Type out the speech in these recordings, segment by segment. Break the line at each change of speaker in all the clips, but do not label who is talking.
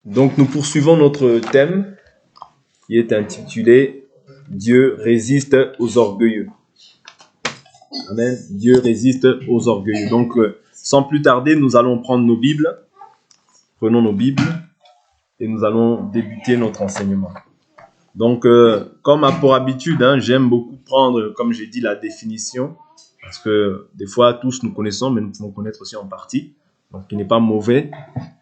Donc nous poursuivons notre thème qui est intitulé « Dieu résiste aux orgueilleux ». Amen. Dieu résiste aux orgueilleux. Donc sans plus tarder, nous allons prendre nos Bibles. Prenons nos Bibles et nous allons débuter notre enseignement. Donc comme pour habitude, j'aime beaucoup prendre, comme j'ai dit, la définition. Parce que des fois, tous nous connaissons, mais nous pouvons connaître aussi en partie. Donc il n'est pas mauvais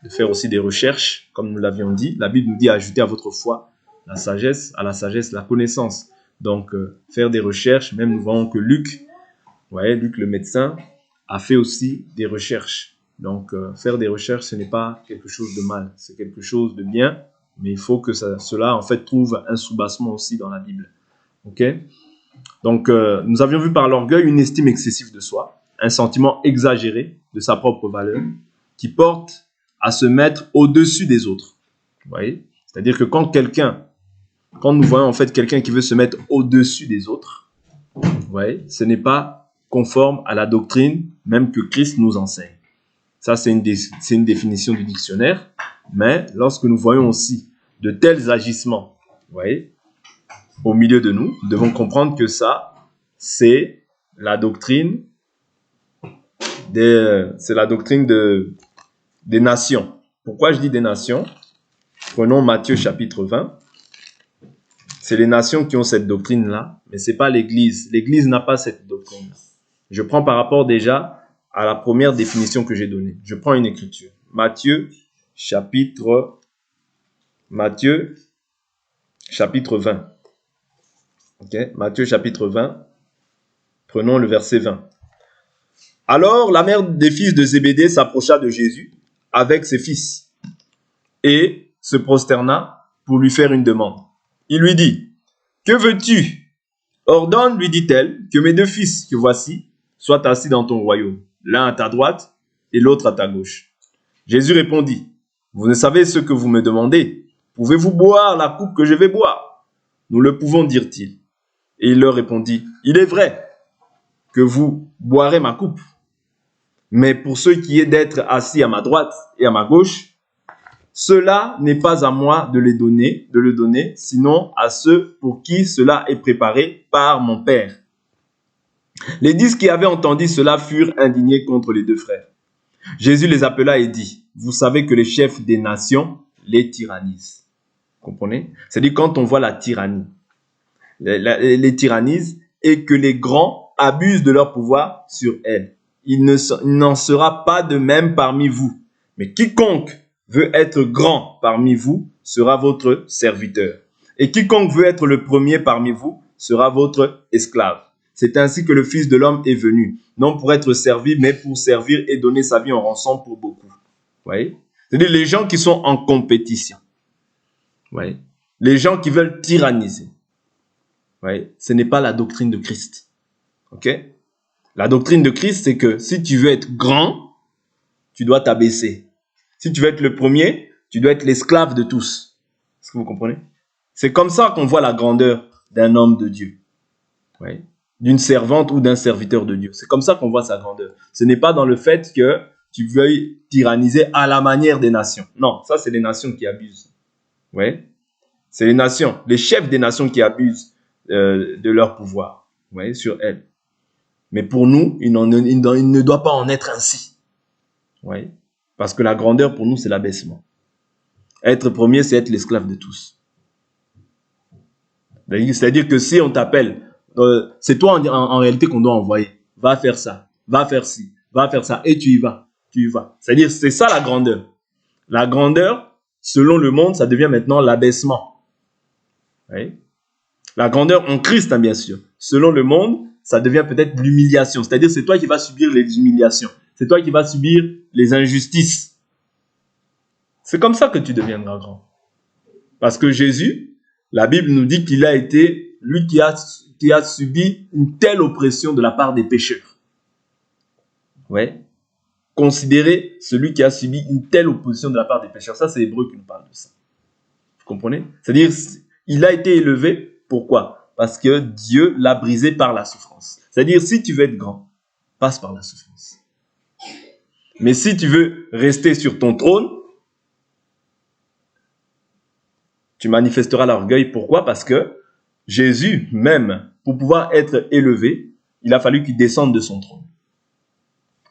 de faire aussi des recherches, comme nous l'avions dit. La Bible nous dit ajouter à votre foi la sagesse, à la sagesse la connaissance. Donc faire des recherches, même nous voyons que Luc, Luc le médecin, a fait aussi des recherches. Donc faire des recherches, ce n'est pas quelque chose de mal, c'est quelque chose de bien, mais il faut que cela en fait trouve un soubassement aussi dans la Bible. Ok ? Donc nous avions vu par l'orgueil une estime excessive de soi, un sentiment exagéré de sa propre valeur, qui porte à se mettre au-dessus des autres. Vous voyez ? C'est-à-dire que quand nous voyons en fait quelqu'un qui veut se mettre au-dessus des autres, ce n'est pas conforme à la doctrine même que Christ nous enseigne. Ça, c'est une définition du dictionnaire. Mais lorsque nous voyons aussi de tels agissements, au milieu de nous, nous devons comprendre que ça, c'est la doctrine des nations. Pourquoi je dis des nations ? Prenons Matthieu chapitre 20. C'est les nations qui ont cette doctrine-là, mais ce n'est pas l'Église. L'Église n'a pas cette doctrine-là. Je prends par rapport déjà à la première définition que j'ai donnée. Je prends une écriture. Matthieu chapitre 20. Matthieu chapitre 20. Prenons le verset 20. Alors la mère des fils de Zébédée s'approcha de Jésus avec ses fils et se prosterna pour lui faire une demande. Il lui dit, « Que veux-tu ? Ordonne, lui dit-elle, que mes deux fils que voici soient assis dans ton royaume, l'un à ta droite et l'autre à ta gauche. » Jésus répondit, « Vous ne savez ce que vous me demandez. Pouvez-vous boire la coupe que je vais boire ? Nous le pouvons, dirent-ils. Et il leur répondit, « Il est vrai que vous boirez ma coupe. Mais pour ce qui est d'être assis à ma droite et à ma gauche, cela n'est pas à moi de le donner, sinon à ceux pour qui cela est préparé par mon Père. » Les 10 qui avaient entendu cela furent indignés contre les deux frères. Jésus les appela et dit, « Vous savez que les chefs des nations les tyrannisent. » Comprenez ? C'est-à-dire quand on voit la tyrannie, les tyrannisent et que les grands abusent de leur pouvoir sur elles. Il n'en sera pas de même parmi vous. Mais quiconque veut être grand parmi vous sera votre serviteur. Et quiconque veut être le premier parmi vous sera votre esclave. C'est ainsi que le Fils de l'homme est venu, non pour être servi, mais pour servir et donner sa vie en rançon pour beaucoup. Vous voyez ? C'est-à-dire les gens qui sont en compétition. Vous voyez ? Les gens qui veulent tyranniser. Vous voyez ? Ce n'est pas la doctrine de Christ. Ok ? La doctrine de Christ, c'est que si tu veux être grand, tu dois t'abaisser. Si tu veux être le premier, tu dois être l'esclave de tous. Est-ce que vous comprenez ? C'est comme ça qu'on voit la grandeur d'un homme de Dieu. Oui. D'une servante ou d'un serviteur de Dieu. C'est comme ça qu'on voit sa grandeur. Ce n'est pas dans le fait que tu veuilles tyranniser à la manière des nations. Non, ça c'est les nations qui abusent. Oui. C'est les nations, les chefs des nations qui abusent de leur pouvoir sur elles. Mais pour nous, il ne doit pas en être ainsi. Oui. Parce que la grandeur, pour nous, c'est l'abaissement. Être premier, c'est être l'esclave de tous. C'est-à-dire que si on t'appelle, c'est toi en réalité qu'on doit envoyer. Va faire ça, va faire ci, va faire ça, et tu y vas. C'est-à-dire, c'est ça la grandeur. La grandeur, selon le monde, ça devient maintenant l'abaissement. Oui. La grandeur en Christ, bien sûr. Selon le monde, ça devient peut-être l'humiliation. C'est-à-dire, c'est toi qui vas subir les humiliations. C'est toi qui vas subir les injustices. C'est comme ça que tu deviendras grand. Parce que Jésus, la Bible nous dit qu'il a été, lui qui a subi une telle oppression de la part des pécheurs. Ouais. Considérez celui qui a subi une telle opposition de la part des pécheurs. Ça, c'est Hébreux qui nous parle de ça. Vous comprenez ? C'est-à-dire, il a été élevé. Pourquoi ? Parce que Dieu l'a brisé par la souffrance. C'est-à-dire, si tu veux être grand, passe par la souffrance. Mais si tu veux rester sur ton trône, Tu manifesteras l'orgueil. Pourquoi? Parce que Jésus, même, pour pouvoir être élevé, il a fallu qu'il descende de son trône.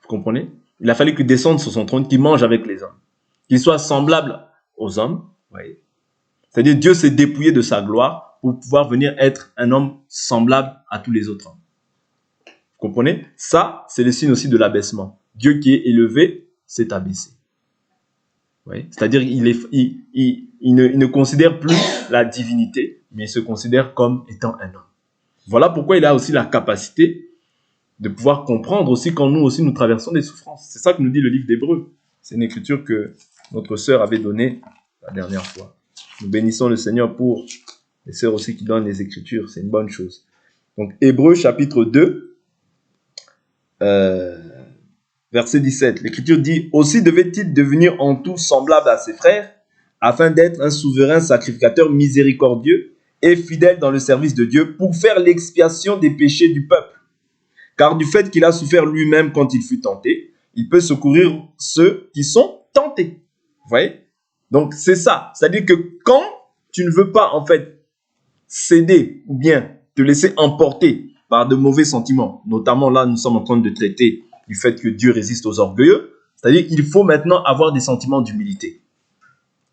Vous comprenez? Il a fallu qu'il descende sur son trône, qu'il mange avec les hommes, qu'il soit semblable aux hommes. Voyez. C'est-à-dire Dieu s'est dépouillé de sa gloire pour pouvoir venir être un homme semblable à tous les autres hommes. Vous comprenez? Ça, c'est le signe aussi de l'abaissement. Dieu qui est élevé s'est abaissé. C'est-à-dire il ne considère plus la divinité, mais il se considère comme étant un homme. Voilà pourquoi il a aussi la capacité de pouvoir comprendre aussi quand nous aussi nous traversons des souffrances. C'est ça que nous dit le livre d'Hébreux. C'est une écriture que notre sœur avait donnée la dernière fois. Nous bénissons le Seigneur pour les sœurs aussi qui donnent les écritures. C'est une bonne chose. Donc Hébreux chapitre 2, verset 17. L'écriture dit « Aussi devait-il devenir en tout semblable à ses frères, afin d'être un souverain sacrificateur miséricordieux et fidèle dans le service de Dieu pour faire l'expiation des péchés du peuple. Car du fait qu'il a souffert lui-même quand il fut tenté, il peut secourir ceux qui sont tentés. » Vous voyez? Donc c'est ça. C'est-à-dire que quand tu ne veux pas en fait céder ou bien te laisser emporter par de mauvais sentiments, notamment là nous sommes en train de traiter du fait que Dieu résiste aux orgueilleux, c'est-à-dire qu'il faut maintenant avoir des sentiments d'humilité.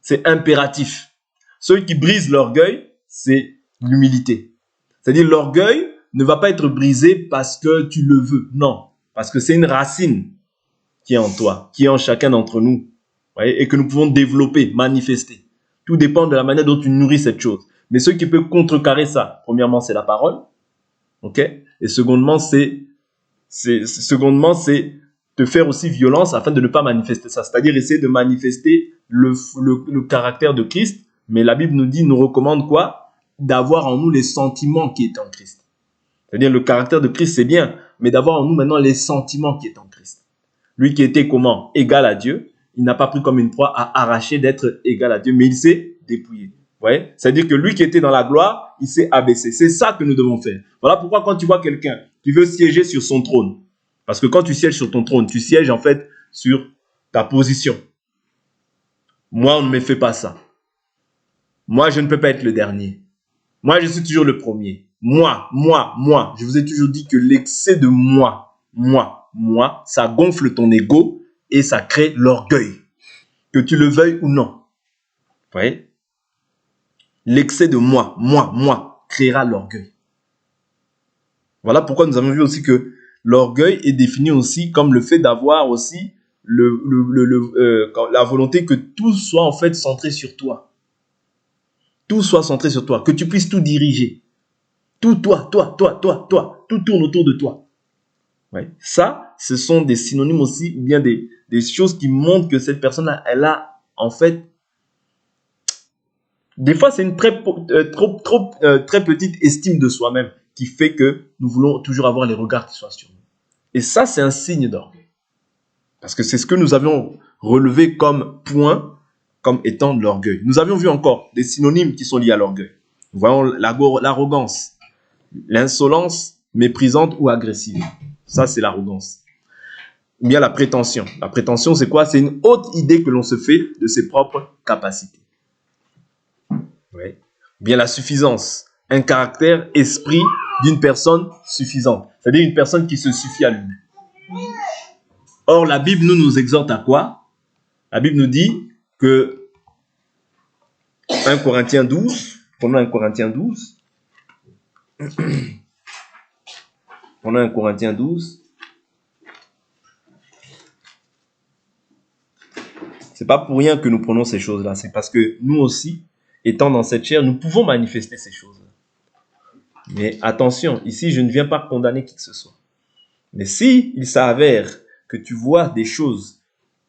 C'est impératif. Ceux qui brisent l'orgueil, c'est l'humilité. C'est-à-dire l'orgueil ne va pas être brisé parce que tu le veux. Non, parce que c'est une racine qui est en toi, qui est en chacun d'entre nous, voyez, et que nous pouvons développer, manifester. Tout dépend de la manière dont tu nourris cette chose. Mais ce qui peut contrecarrer ça, premièrement, c'est la parole, ok? Et secondement, c'est te faire aussi violence afin de ne pas manifester ça. C'est-à-dire essayer de manifester le caractère de Christ. Mais la Bible nous recommande quoi? D'avoir en nous les sentiments qui est en Christ. C'est-à-dire le caractère de Christ, c'est bien, mais d'avoir en nous maintenant les sentiments qui est en Christ. Lui qui était comment? Égal à Dieu. Il n'a pas pris comme une proie à arracher d'être égal à Dieu, mais il s'est dépouillé. Vous voyez? C'est-à-dire que lui qui était dans la gloire, il s'est abaissé. C'est ça que nous devons faire. Voilà pourquoi quand tu vois quelqu'un qui veut siéger sur son trône, parce que quand tu sièges sur ton trône, tu sièges en fait sur ta position. Moi, on ne me fait pas ça. Moi, je ne peux pas être le dernier. Moi, je suis toujours le premier. Moi. Je vous ai toujours dit que l'excès de moi, ça gonfle ton ego et ça crée l'orgueil. Que tu le veuilles ou non. Vous voyez? L'excès de moi créera l'orgueil. Voilà pourquoi nous avons vu aussi que l'orgueil est défini aussi comme le fait d'avoir aussi la volonté que tout soit en fait centré sur toi. Tout soit centré sur toi, que tu puisses tout diriger. Tout toi, tout tourne autour de toi. Ouais. Ça, ce sont des synonymes aussi, ou bien des choses qui montrent que cette personne-là, elle a en fait, des fois c'est une très petite estime de soi-même qui fait que nous voulons toujours avoir les regards qui soient sur nous. Et ça, c'est un signe d'orgueil. Parce que c'est ce que nous avions relevé comme point, comme étant de l'orgueil. Nous avions vu encore des synonymes qui sont liés à l'orgueil. Nous voyons l'arrogance, l'insolence méprisante ou agressive. Ça, c'est l'arrogance. Ou bien la prétention. La prétention, c'est quoi? C'est une haute idée que l'on se fait de ses propres capacités. Oui. Ou bien la suffisance. Un caractère, esprit d'une personne suffisante. C'est-à-dire une personne qui se suffit à lui-même. Or, la Bible nous exhorte à quoi? La Bible nous dit que 1 Corinthiens 12, prenons 1 Corinthiens 12. Prenons 1 Corinthiens 12. C'est pas pour rien que nous prenons ces choses-là. C'est parce que nous aussi, étant dans cette chair, nous pouvons manifester ces choses-là. Mais attention, ici, je ne viens pas condamner qui que ce soit. Mais si il s'avère que tu vois des choses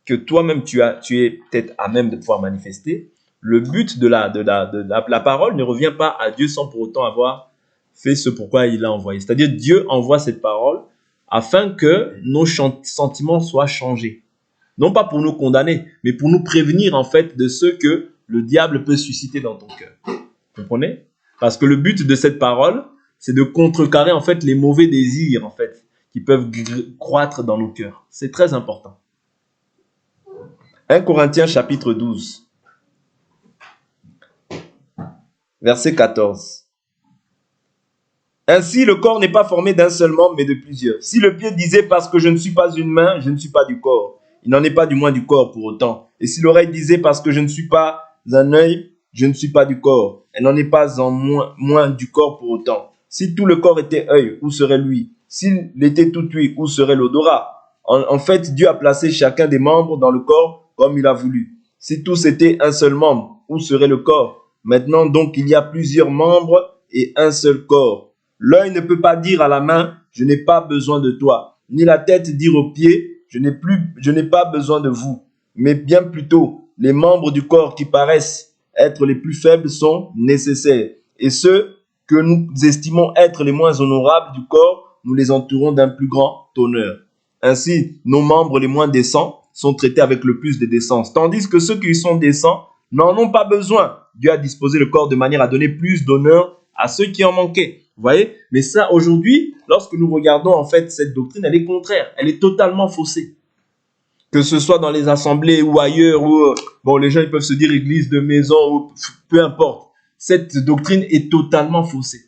que toi-même tu es peut-être à même de pouvoir manifester, le but de la parole ne revient pas à Dieu sans pour autant avoir fait ce pourquoi il l'a envoyé. C'est-à-dire Dieu envoie cette parole afin que nos sentiments soient changés. Non pas pour nous condamner, mais pour nous prévenir en fait de ce que le diable peut susciter dans ton cœur. Vous comprenez? Parce que le but de cette parole, c'est de contrecarrer en fait les mauvais désirs en fait qui peuvent croître dans nos cœurs. C'est très important. 1 Corinthiens chapitre 12. Verset 14. Ainsi, le corps n'est pas formé d'un seul membre, mais de plusieurs. Si le pied disait, parce que je ne suis pas une main, je ne suis pas du corps, il n'en est pas du moins du corps pour autant. Et si l'oreille disait, parce que je ne suis pas un œil, je ne suis pas du corps, elle n'en est pas en moins du corps pour autant. Si tout le corps était œil, où serait lui? S'il était tout ouïe, où serait l'odorat? En fait, Dieu a placé chacun des membres dans le corps comme il a voulu. Si tous étaient un seul membre, où serait le corps? Maintenant donc, il y a plusieurs membres et un seul corps. L'œil ne peut pas dire à la main, je n'ai pas besoin de toi, ni la tête dire aux pieds, je n'ai pas besoin de vous. Mais bien plutôt, les membres du corps qui paraissent être les plus faibles sont nécessaires. Et ceux que nous estimons être les moins honorables du corps, nous les entourons d'un plus grand honneur. Ainsi, nos membres les moins décents sont traités avec le plus de décence, tandis que ceux qui sont décents n'en ont pas besoin. Dieu a disposé le corps de manière à donner plus d'honneur à ceux qui en manquaient. Vous voyez? Mais ça, aujourd'hui, lorsque nous regardons en fait cette doctrine, elle est contraire. Elle est totalement faussée. Que ce soit dans les assemblées ou ailleurs, où bon, les gens ils peuvent se dire église de maison, ou peu importe. Cette doctrine est totalement faussée.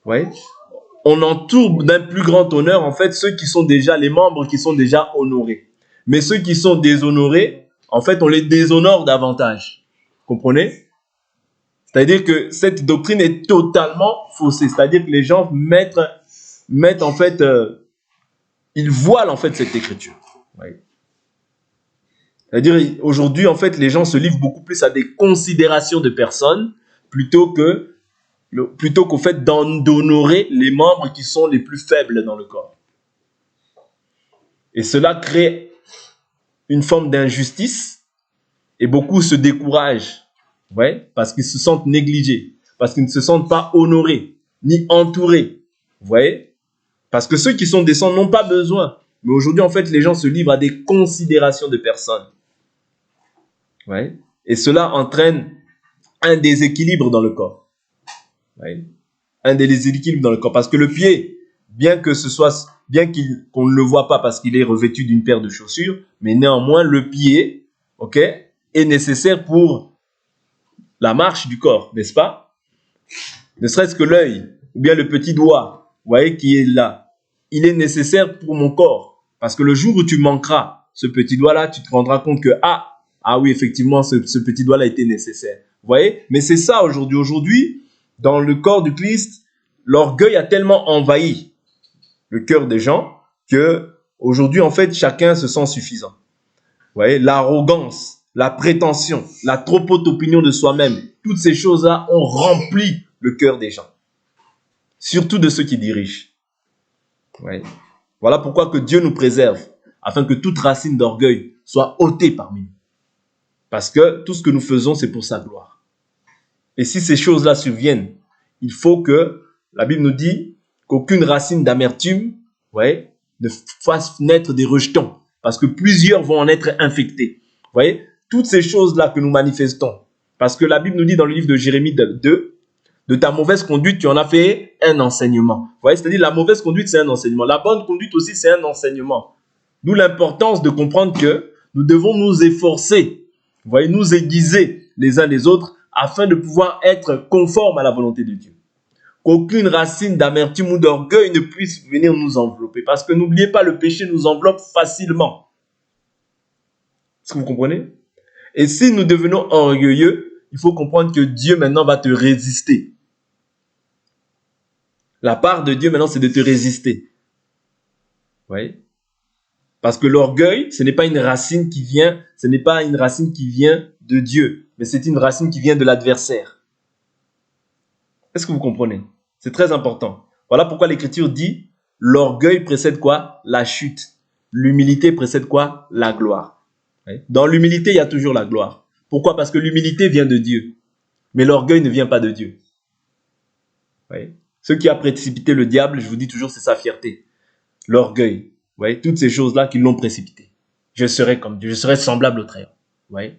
Vous voyez? On entoure d'un plus grand honneur, en fait, ceux qui sont déjà les membres qui sont déjà honorés. Mais ceux qui sont déshonorés, en fait, on les déshonore davantage. Vous comprenez? C'est-à-dire que cette doctrine est totalement faussée. C'est-à-dire que les gens mettent en fait, ils voilent en fait cette écriture. Oui. C'est-à-dire aujourd'hui, en fait, les gens se livrent beaucoup plus à des considérations de personnes plutôt qu'au fait d'honorer les membres qui sont les plus faibles dans le corps. Et cela crée une forme d'injustice et beaucoup se découragent. Ouais, parce qu'ils se sentent négligés, parce qu'ils ne se sentent pas honorés, ni entourés. Vous voyez? Parce que ceux qui sont décents n'ont pas besoin. Mais aujourd'hui, en fait, les gens se livrent à des considérations de personnes. Ouais. Et cela entraîne un déséquilibre dans le corps. Ouais. Un déséquilibre dans le corps. Parce que le pied, bien qu'on ne le voit pas parce qu'il est revêtu d'une paire de chaussures, mais néanmoins, le pied, ok, est nécessaire pour la marche du corps, n'est-ce pas? Ne serait-ce que l'œil, ou bien le petit doigt, vous voyez, qui est là. Il est nécessaire pour mon corps. Parce que le jour où tu manqueras ce petit doigt-là, tu te rendras compte que, ah oui, effectivement, ce petit doigt-là était nécessaire. Vous voyez? Mais c'est ça aujourd'hui. Aujourd'hui, dans le corps du Christ, l'orgueil a tellement envahi le cœur des gens que aujourd'hui, en fait, chacun se sent suffisant. Vous voyez? L'arrogance, la prétention, la trop haute opinion de soi-même, toutes ces choses-là ont rempli le cœur des gens. Surtout de ceux qui dirigent. Ouais. Voilà pourquoi que Dieu nous préserve, afin que toute racine d'orgueil soit ôtée parmi nous. Parce que tout ce que nous faisons, c'est pour sa gloire. Et si ces choses-là surviennent, il faut que, la Bible nous dit, qu'aucune racine d'amertume, ouais, ne fasse naître des rejetons. Parce que plusieurs vont en être infectés. Vous voyez? Toutes ces choses-là que nous manifestons. Parce que la Bible nous dit dans le livre de Jérémie 2, de ta mauvaise conduite, tu en as fait un enseignement. Vous voyez, c'est-à-dire la mauvaise conduite, c'est un enseignement. La bonne conduite aussi, c'est un enseignement. D'où l'importance de comprendre que nous devons nous efforcer, vous voyez, nous aiguiser les uns les autres afin de pouvoir être conformes à la volonté de Dieu. Qu'aucune racine d'amertume ou d'orgueil ne puisse venir nous envelopper. Parce que n'oubliez pas, le péché nous enveloppe facilement. Est-ce que vous comprenez? Et si nous devenons orgueilleux, il faut comprendre que Dieu maintenant va te résister. La part de Dieu maintenant, c'est de te résister. Vous voyez? Parce que l'orgueil, ce n'est pas une racine qui vient de Dieu, mais c'est une racine qui vient de l'adversaire. Est-ce que vous comprenez? C'est très important. Voilà pourquoi l'Écriture dit, l'orgueil précède quoi? La chute. L'humilité précède quoi? La gloire. Dans l'humilité, il y a toujours la gloire. Pourquoi? Parce que l'humilité vient de Dieu. Mais l'orgueil ne vient pas de Dieu. Oui. Ce qui a précipité le diable, je vous dis toujours, c'est sa fierté. L'orgueil. Oui. Toutes ces choses-là qui l'ont précipité. Je serai comme Dieu, je serai semblable au Très-Haut. Oui.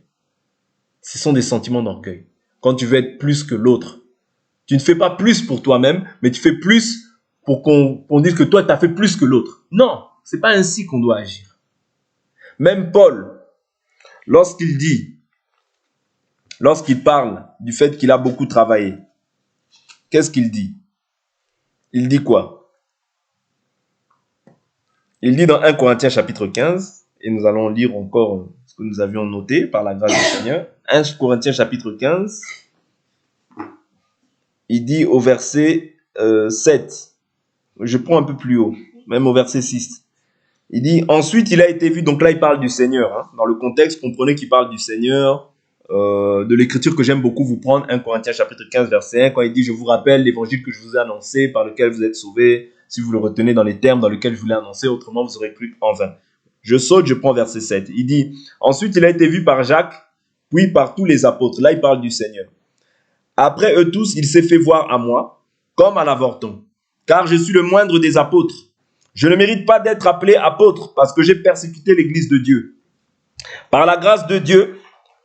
Ce sont des sentiments d'orgueil. Quand tu veux être plus que l'autre, tu ne fais pas plus pour toi-même, mais tu fais plus pour qu'on dise que toi, tu as fait plus que l'autre. Non, c'est pas ainsi qu'on doit agir. Même Paul, lorsqu'il parle du fait qu'il a beaucoup travaillé, qu'est-ce qu'il dit? Il dit quoi? Il dit dans 1 Corinthiens chapitre 15, et nous allons lire encore ce que nous avions noté par la grâce du Seigneur. 1 Corinthiens chapitre 15, il dit au verset 7, je prends un peu plus haut, même au verset 6. Il dit, ensuite il a été vu, donc là il parle du Seigneur, hein. Dans le contexte, comprenez qu'il parle du Seigneur, de l'écriture que j'aime beaucoup vous prendre, 1 Corinthiens chapitre 15 verset 1, quand il dit, je vous rappelle l'évangile que je vous ai annoncé, par lequel vous êtes sauvés, si vous le retenez dans les termes dans lesquels je vous l'ai annoncé, autrement vous aurez cru en vain. Je saute, je prends verset 7. Il dit, ensuite il a été vu par Jacques, puis par tous les apôtres. Là il parle du Seigneur. Après eux tous, il s'est fait voir à moi, comme à l'avorton, car je suis le moindre des apôtres. Je ne mérite pas d'être appelé apôtre parce que j'ai persécuté l'église de Dieu. Par la grâce de Dieu,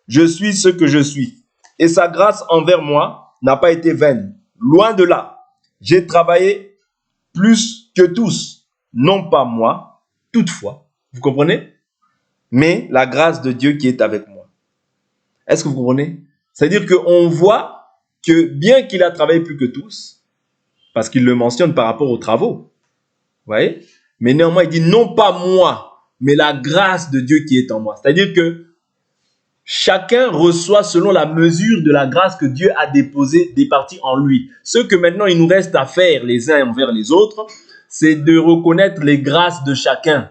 je suis ce que je suis. Et sa grâce envers moi n'a pas été vaine. Loin de là, j'ai travaillé plus que tous. Non pas moi, toutefois. Vous comprenez? Mais la grâce de Dieu qui est avec moi. Est-ce que vous comprenez? C'est-à-dire qu'on voit que bien qu'il a travaillé plus que tous, parce qu'il le mentionne par rapport aux travaux, vous voyez? Mais néanmoins, il dit non pas moi, mais la grâce de Dieu qui est en moi. C'est-à-dire que chacun reçoit selon la mesure de la grâce que Dieu a départie en lui. Ce que maintenant il nous reste à faire les uns envers les autres, c'est de reconnaître les grâces de chacun.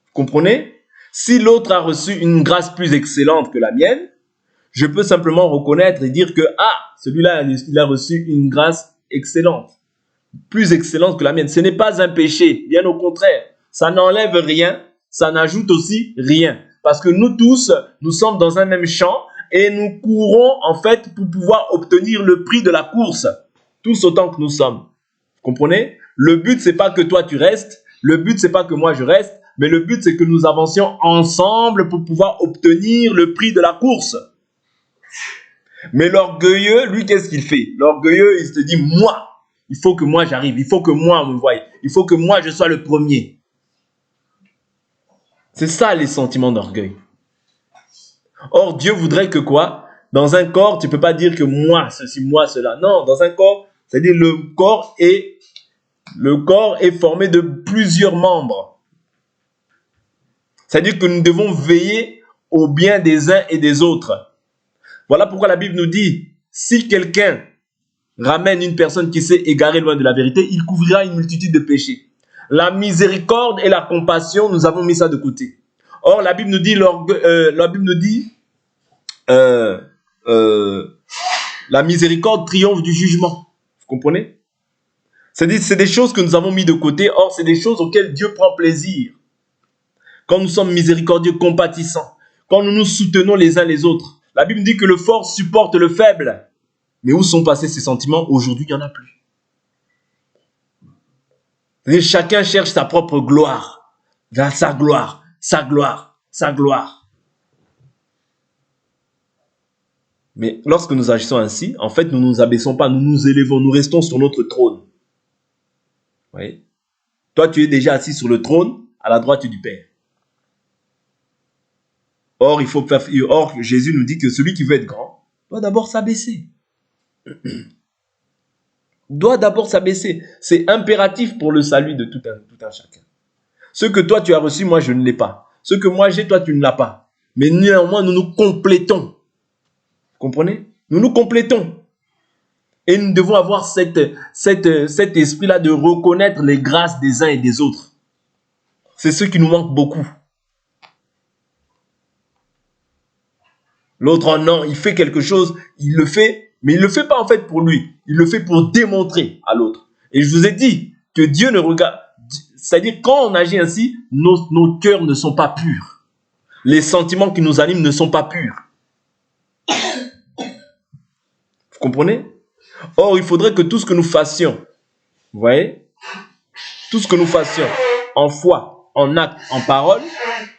Vous comprenez? Si l'autre a reçu une grâce plus excellente que la mienne, je peux simplement reconnaître et dire que celui-là, il a reçu une grâce excellente. Plus excellente que la mienne. Ce n'est pas un péché, bien au contraire. Ça n'enlève rien, ça n'ajoute aussi rien. Parce que nous tous, nous sommes dans un même champ et nous courons en fait pour pouvoir obtenir le prix de la course. Tous autant que nous sommes. Vous comprenez? Le but, c'est pas que toi tu restes, le but, c'est pas que moi je reste, mais le but, c'est que nous avancions ensemble pour pouvoir obtenir le prix de la course. Mais l'orgueilleux, lui, qu'est-ce qu'il fait? L'orgueilleux, il se dit, moi, il faut que moi j'arrive, il faut que moi on me voie, il faut que moi je sois le premier. C'est ça les sentiments d'orgueil. Or, Dieu voudrait que quoi? Dans un corps, tu ne peux pas dire que moi, ceci, moi, cela. Non, dans un corps, c'est-à-dire le corps est formé de plusieurs membres. C'est-à-dire que nous devons veiller au bien des uns et des autres. Voilà pourquoi la Bible nous dit, si quelqu'un ramène une personne qui s'est égarée loin de la vérité, il couvrira une multitude de péchés. La miséricorde et la compassion, nous avons mis ça de côté. Or, la Bible nous dit, la miséricorde triomphe du jugement. Vous comprenez? C'est des choses que nous avons mis de côté. Or, c'est des choses auxquelles Dieu prend plaisir. Quand nous sommes miséricordieux, compatissants, quand nous nous soutenons les uns les autres. La Bible dit que le fort supporte le faible. Mais où sont passés ces sentiments? Aujourd'hui, il n'y en a plus. Et chacun cherche sa propre gloire. Sa gloire, sa gloire, sa gloire. Mais lorsque nous agissons ainsi, en fait, nous ne nous abaissons pas, nous nous élevons, nous restons sur notre trône. Vous voyez? Toi, tu es déjà assis sur le trône, à la droite du Père. Or, Jésus nous dit que celui qui veut être grand doit d'abord s'abaisser. Doit d'abord s'abaisser. C'est impératif pour le salut de tout un chacun. Ce que toi tu as reçu, moi je ne l'ai pas. Ce que moi j'ai, toi tu ne l'as pas. Mais néanmoins, nous nous complétons. Vous comprenez? Nous nous complétons. Et nous devons avoir cet esprit-là de reconnaître les grâces des uns et des autres. C'est ce qui nous manque beaucoup. L'autre, non, il fait quelque chose, il le fait, mais il ne le fait pas en fait pour lui. Il le fait pour démontrer à l'autre. Et je vous ai dit que Dieu ne regarde... C'est-à-dire, quand on agit ainsi, nos cœurs ne sont pas purs. Les sentiments qui nous animent ne sont pas purs. Vous comprenez? Or, il faudrait que tout ce que nous fassions, vous voyez, tout ce que nous fassions en foi, en acte, en parole,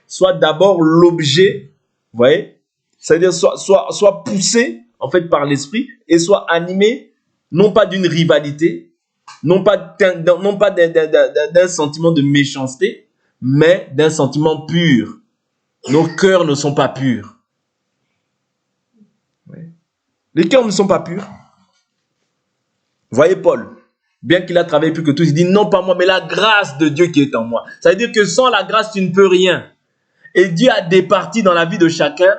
soit d'abord l'objet, vous voyez, c'est-à-dire soit poussé en fait par l'esprit et soit animé non pas d'une rivalité, non pas d'un sentiment de méchanceté, mais d'un sentiment pur. Nos cœurs ne sont pas purs. Les cœurs ne sont pas purs. Voyez Paul, bien qu'il a travaillé plus que tous, il dit non pas moi, mais la grâce de Dieu qui est en moi. Ça veut dire que sans la grâce, tu ne peux rien. Et Dieu a départi dans la vie de chacun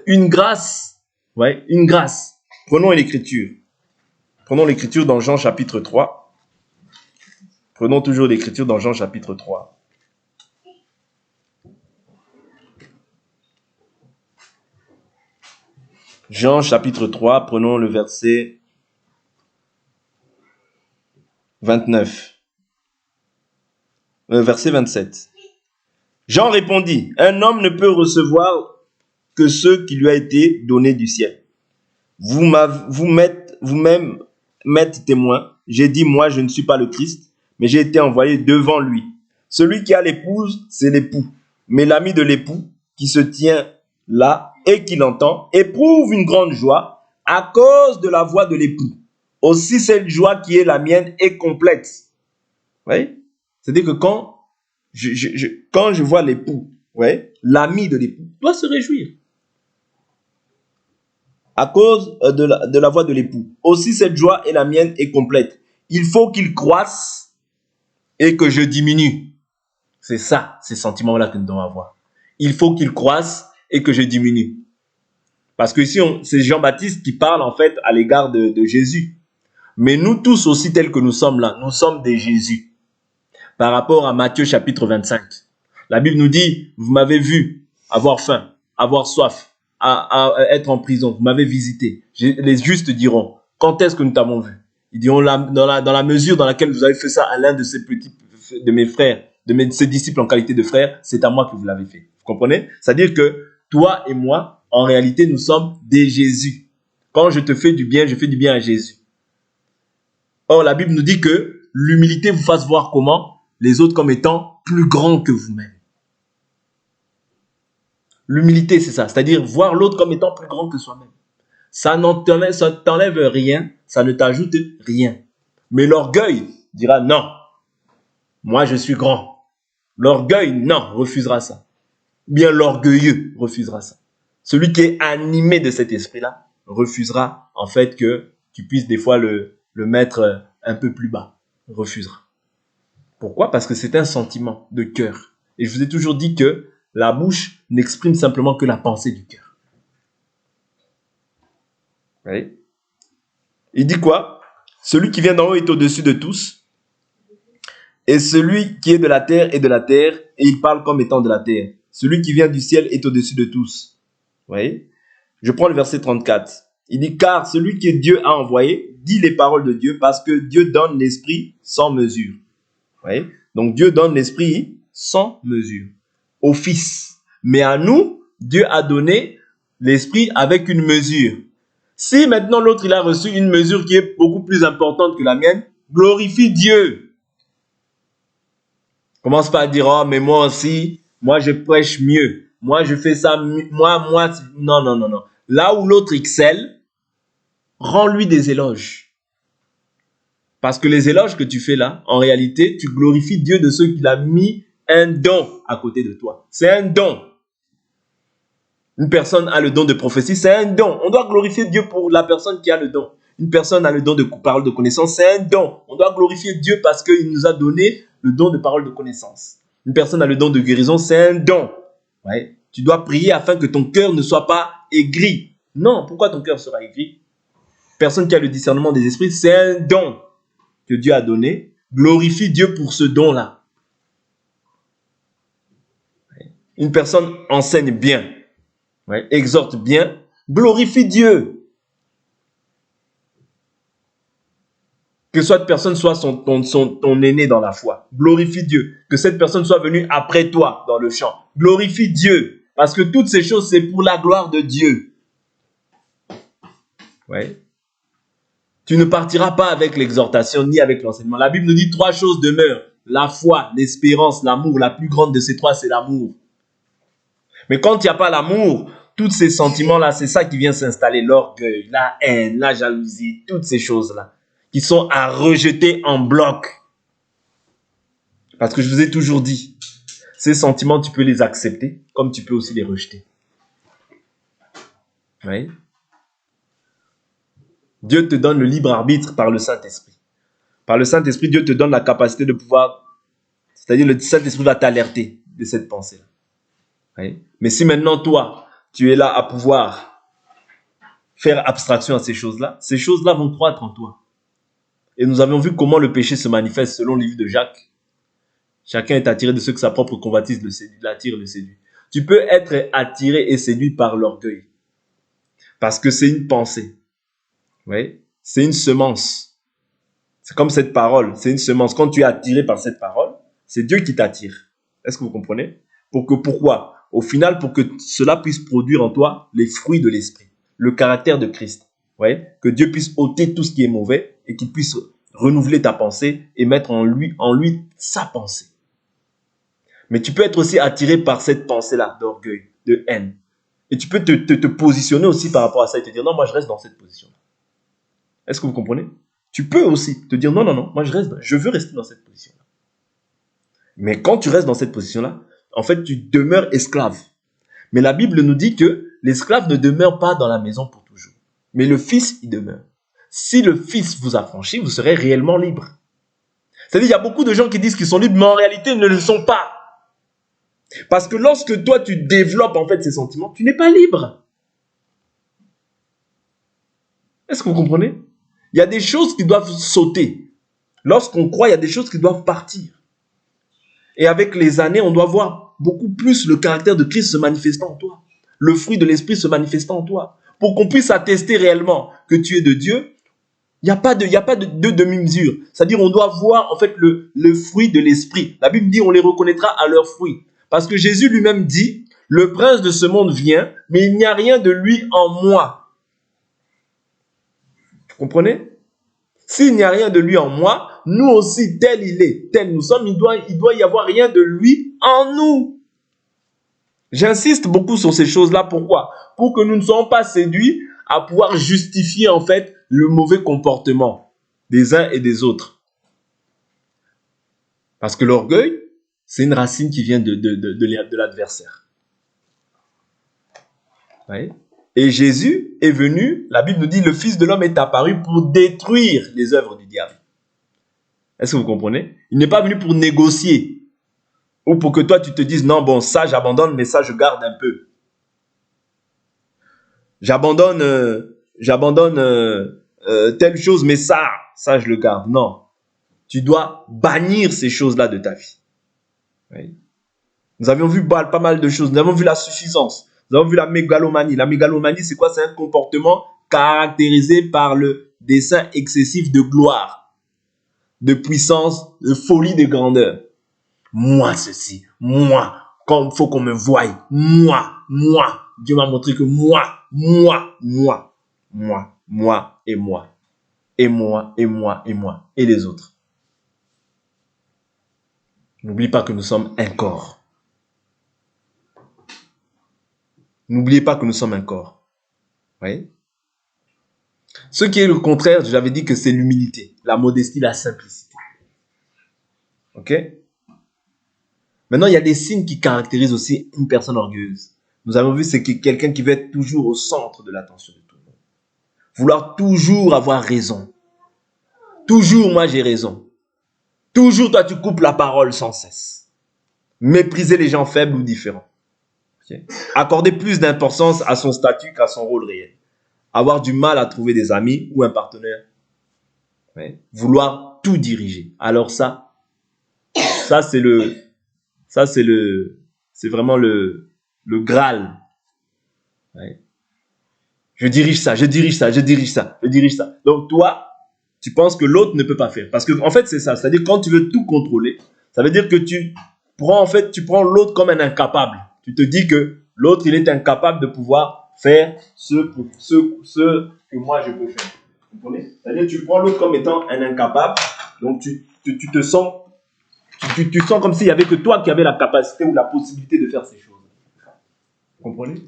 une grâce. Ouais, une grâce. Prenons l'écriture. Prenons l'écriture dans Jean chapitre 3. Prenons toujours l'écriture dans Jean chapitre 3. Jean chapitre 3, prenons le verset 29. Verset 27. Jean répondit, un homme ne peut recevoir que ce qui lui a été donné du ciel. Vous-même m'êtes témoin. J'ai dit, moi, je ne suis pas le Christ, mais j'ai été envoyé devant lui. Celui qui a l'épouse, c'est l'époux. Mais l'ami de l'époux, qui se tient là et qui l'entend, éprouve une grande joie à cause de la voix de l'époux. Aussi, cette joie qui est la mienne est complète. Vous voyez? C'est-à-dire que quand je vois l'époux, ouais, l'ami de l'époux, doit se réjouir. À cause de la voix de l'époux. Aussi, cette joie est la mienne est complète. Il faut qu'il croisse et que je diminue. C'est ça, ces sentiments-là que nous devons avoir. Il faut qu'il croisse et que je diminue. Parce que ici, c'est Jean-Baptiste qui parle en fait à l'égard de Jésus. Mais nous tous aussi tels que nous sommes là, nous sommes des Jésus. Par rapport à Matthieu chapitre 25. La Bible nous dit, vous m'avez vu avoir faim, avoir soif, à être en prison, vous m'avez visité. Les justes diront, quand est-ce que nous t'avons vu? Ils diront, dans la mesure dans laquelle vous avez fait ça à l'un de mes frères, de ses disciples en qualité de frères, c'est à moi que vous l'avez fait. Vous comprenez? C'est-à-dire que toi et moi, en réalité, nous sommes des Jésus. Quand je te fais du bien, je fais du bien à Jésus. Or, la Bible nous dit que l'humilité vous fasse voir comment les autres comme étant plus grands que vous-même. L'humilité, c'est ça. C'est-à-dire voir l'autre comme étant plus grand que soi-même. Ça ne t'enlève rien, ça ne t'ajoute rien. Mais l'orgueil dira non, moi je suis grand. L'orgueil, non, refusera ça. Bien l'orgueilleux refusera ça. Celui qui est animé de cet esprit-là refusera en fait que tu puisses des fois le mettre un peu plus bas. Refusera. Pourquoi? Parce que c'est un sentiment de cœur. Et je vous ai toujours dit que la bouche n'exprime simplement que la pensée du cœur. Oui. Il dit quoi? Celui qui vient d'en haut est au-dessus de tous. Et celui qui est de la terre est de la terre. Et il parle comme étant de la terre. Celui qui vient du ciel est au-dessus de tous. Vous voyez? Je prends le verset 34. Il dit, car celui que Dieu a envoyé dit les paroles de Dieu parce que Dieu donne l'esprit sans mesure. Vous voyez? Donc Dieu donne l'esprit sans mesure au Fils. Mais à nous, Dieu a donné l'esprit avec une mesure. Si maintenant l'autre il a reçu une mesure qui est beaucoup plus importante que la mienne, glorifie Dieu. Commence pas à dire, oh mais moi aussi, moi je prêche mieux, moi je fais ça, moi, non. Là où l'autre excelle, rends-lui des éloges. Parce que les éloges que tu fais là, en réalité, tu glorifies Dieu de ceux qu'il a mis un don à côté de toi. C'est un don. Une personne a le don de prophétie, c'est un don. On doit glorifier Dieu pour la personne qui a le don. Une personne a le don de parole de connaissance, c'est un don. On doit glorifier Dieu parce qu'il nous a donné le don de parole de connaissance. Une personne a le don de guérison, c'est un don. Ouais. Tu dois prier afin que ton cœur ne soit pas aigri. Non, pourquoi ton cœur sera aigri? Personne qui a le discernement des esprits, c'est un don que Dieu a donné. Glorifie Dieu pour ce don-là. Une personne enseigne bien. Ouais, exhorte bien, glorifie Dieu. Que cette personne soit ton aîné dans la foi, glorifie Dieu. Que cette personne soit venue après toi dans le champ, glorifie Dieu. Parce que toutes ces choses, c'est pour la gloire de Dieu. Ouais. Tu ne partiras pas avec l'exhortation ni avec l'enseignement. La Bible nous dit 3 choses demeurent. La foi, l'espérance, l'amour. La plus grande de ces 3, c'est l'amour. Mais quand il n'y a pas l'amour, tous ces sentiments-là, c'est ça qui vient s'installer. L'orgueil, la haine, la jalousie, toutes ces choses-là, qui sont à rejeter en bloc. Parce que je vous ai toujours dit, ces sentiments, tu peux les accepter, comme tu peux aussi les rejeter. Oui. Dieu te donne le libre arbitre par le Saint-Esprit. Par le Saint-Esprit, Dieu te donne la capacité de pouvoir, c'est-à-dire le Saint-Esprit va t'alerter de cette pensée-là. Oui. Mais si maintenant toi, tu es là à pouvoir faire abstraction à ces choses-là vont croître en toi. Et nous avons vu comment le péché se manifeste selon le livre de Jacques. Chacun est attiré de ce que sa propre convoitise l'attire, le séduit. Tu peux être attiré et séduit par l'orgueil. Parce que c'est une pensée. Oui. C'est une semence. C'est comme cette parole, c'est une semence. Quand tu es attiré par cette parole, c'est Dieu qui t'attire. Est-ce que vous comprenez? Pourquoi? Au final, pour que cela puisse produire en toi les fruits de l'esprit, le caractère de Christ. Ouais? Que Dieu puisse ôter tout ce qui est mauvais et qu'il puisse renouveler ta pensée et mettre en lui sa pensée. Mais tu peux être aussi attiré par cette pensée-là d'orgueil, de haine. Et tu peux te positionner aussi par rapport à ça et te dire, non, moi je reste dans cette position-là. Est-ce que vous comprenez? Tu peux aussi te dire, non, moi je veux rester dans cette position-là. Mais quand tu restes dans cette position-là, en fait, tu demeures esclave. Mais la Bible nous dit que l'esclave ne demeure pas dans la maison pour toujours. Mais le Fils y demeure. Si le Fils vous a franchi, vous serez réellement libre. C'est-à-dire, il y a beaucoup de gens qui disent qu'ils sont libres, mais en réalité, ils ne le sont pas. Parce que lorsque toi, tu développes en fait ces sentiments, tu n'es pas libre. Est-ce que vous comprenez? Il y a des choses qui doivent sauter. Lorsqu'on croit, il y a des choses qui doivent partir. Et avec les années, on doit voir beaucoup plus le caractère de Christ se manifestant en toi. Le fruit de l'esprit se manifestant en toi. Pour qu'on puisse attester réellement que tu es de Dieu, il n'y a pas de demi-mesure. C'est-à-dire, on doit voir en fait le fruit de l'esprit. La Bible dit, on les reconnaîtra à leurs fruits. Parce que Jésus lui-même dit, le prince de ce monde vient, mais il n'y a rien de lui en moi. Vous comprenez? S'il n'y a rien de lui en moi, nous aussi, tel il est, tel nous sommes, il doit y avoir rien de lui en nous. J'insiste beaucoup sur ces choses-là. Pourquoi? Pour que nous ne soyons pas séduits à pouvoir justifier en fait le mauvais comportement des uns et des autres. Parce que l'orgueil, c'est une racine qui vient de l'adversaire. Oui. Et Jésus est venu, la Bible nous dit, le Fils de l'homme est apparu pour détruire les œuvres du diable. Est-ce que vous comprenez? Il n'est pas venu pour négocier. Ou pour que toi tu te dises, non bon, ça j'abandonne, mais ça je garde un peu. J'abandonne telle chose, mais ça je le garde. Non. Tu dois bannir ces choses-là de ta vie. Oui. Nous avions vu pas mal de choses. Nous avons vu la suffisance. Nous avons vu la mégalomanie. La mégalomanie, c'est quoi? C'est un comportement caractérisé par le dessein excessif de gloire, de puissance, de folie, de grandeur. Moi ceci, moi, comme faut qu'on me voie, moi, Dieu m'a montré que moi, et les autres. N'oublie pas que nous sommes un corps. N'oubliez pas que nous sommes un corps. Oui. Ce qui est le contraire, j'avais dit que c'est l'humilité, la modestie, la simplicité. Ok? Maintenant, il y a des signes qui caractérisent aussi une personne orgueilleuse. Nous avons vu, c'est quelqu'un qui veut être toujours au centre de l'attention de tout le monde. Vouloir toujours avoir raison. Toujours, moi, j'ai raison. Toujours, toi, tu coupes la parole sans cesse. Mépriser les gens faibles ou différents. Okay? Accorder plus d'importance à son statut qu'à son rôle réel. Avoir du mal à trouver des amis ou un partenaire. Ouais. Vouloir tout diriger. Alors c'est vraiment le Graal. Ouais. Je dirige ça. Donc toi, tu penses que l'autre ne peut pas faire. Parce que en fait, c'est ça. C'est-à-dire quand tu veux tout contrôler, ça veut dire que tu prends l'autre comme un incapable. Tu te dis que l'autre, il est incapable de pouvoir faire ce que moi je peux faire. Vous comprenez? C'est-à-dire que tu prends l'autre comme étant un incapable. Donc tu te sens comme s'il n'y avait que toi qui avais la capacité ou la possibilité de faire ces choses. Vous comprenez?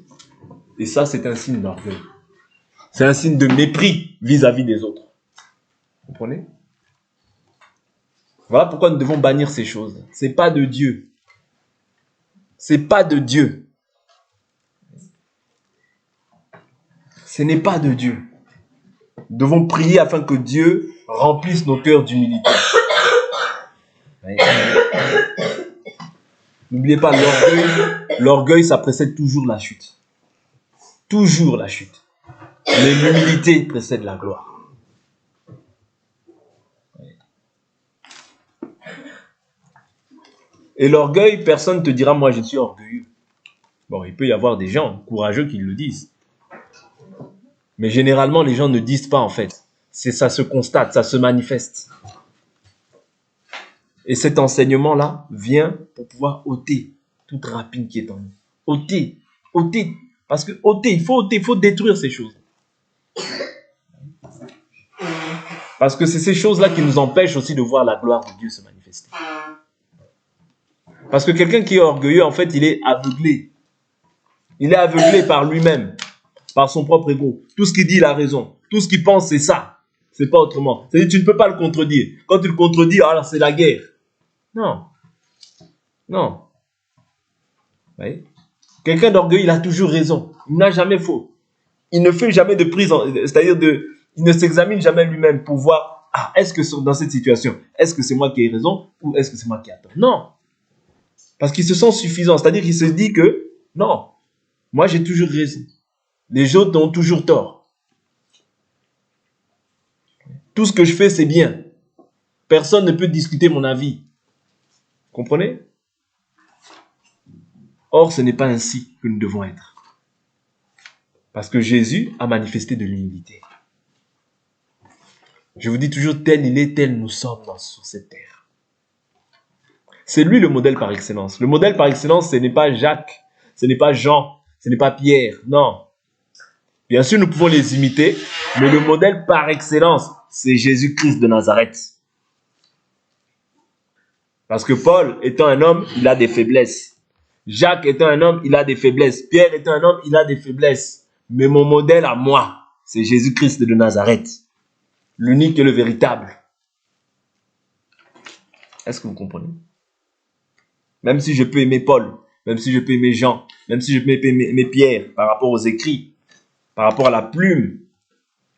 Et ça, c'est un signe d'orgueil. C'est un signe de mépris vis-à-vis des autres. Vous comprenez? Voilà pourquoi nous devons bannir ces choses. C'est pas de Dieu. C'est pas de Dieu. Ce n'est pas de Dieu. Nous devons prier afin que Dieu remplisse nos cœurs d'humilité. N'oubliez pas, l'orgueil, ça précède toujours la chute. Toujours la chute. Mais l'humilité précède la gloire. Et l'orgueil, personne ne te dira, moi je suis orgueilleux. Bon, il peut y avoir des gens courageux qui le disent. Mais généralement, les gens ne disent pas en fait. Ça se constate, ça se manifeste. Et cet enseignement-là vient pour pouvoir ôter toute rapine qui est en nous. Ôter. Parce que il faut détruire ces choses. Parce que c'est ces choses-là qui nous empêchent aussi de voir la gloire de Dieu se manifester. Parce que quelqu'un qui est orgueilleux, en fait, il est aveuglé. Il est aveuglé par lui-même, par son propre ego. Tout ce qu'il dit, il a raison. Tout ce qu'il pense, c'est ça. C'est pas autrement. C'est-à-dire, tu ne peux pas le contredire. Quand tu le contredis, alors c'est la guerre. Non. Vous voyez? Quelqu'un d'orgueilleux, il a toujours raison. Il n'a jamais faux. Il ne fait jamais de prise, c'est-à-dire il ne s'examine jamais lui-même pour voir, est-ce que dans cette situation, est-ce que c'est moi qui ai raison ou est-ce que c'est moi qui ai tort? Non. Parce qu'il se sent suffisant. C'est-à-dire qu'il se dit que, non, moi j'ai toujours raison. Les autres ont toujours tort. Tout ce que je fais, c'est bien. Personne ne peut discuter mon avis. Comprenez? Or, ce n'est pas ainsi que nous devons être. Parce que Jésus a manifesté de l'humilité. Je vous dis toujours, tel il est, tel nous sommes sur cette terre. C'est lui le modèle par excellence. Le modèle par excellence, ce n'est pas Jacques, ce n'est pas Jean, ce n'est pas Pierre, non. Bien sûr, nous pouvons les imiter, mais le modèle par excellence, c'est Jésus-Christ de Nazareth. Parce que Paul, étant un homme, il a des faiblesses. Jacques étant un homme, il a des faiblesses. Pierre étant un homme, il a des faiblesses. Mais mon modèle à moi, c'est Jésus-Christ de Nazareth. L'unique et le véritable. Est-ce que vous comprenez? Même si je peux aimer Paul, même si je peux aimer Jean, même si je peux aimer Pierre par rapport aux écrits, par rapport à la plume,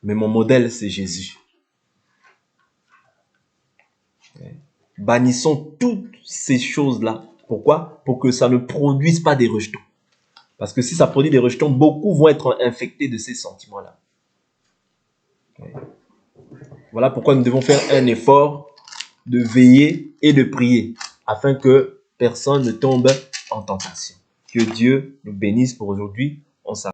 mais mon modèle, c'est Jésus. Bannissons toutes ces choses-là. Pourquoi? Pour que ça ne produise pas des rejetons. Parce que si ça produit des rejetons, beaucoup vont être infectés de ces sentiments-là. Voilà pourquoi nous devons faire un effort de veiller et de prier, afin que personne ne tombe en tentation. Que Dieu nous bénisse pour aujourd'hui.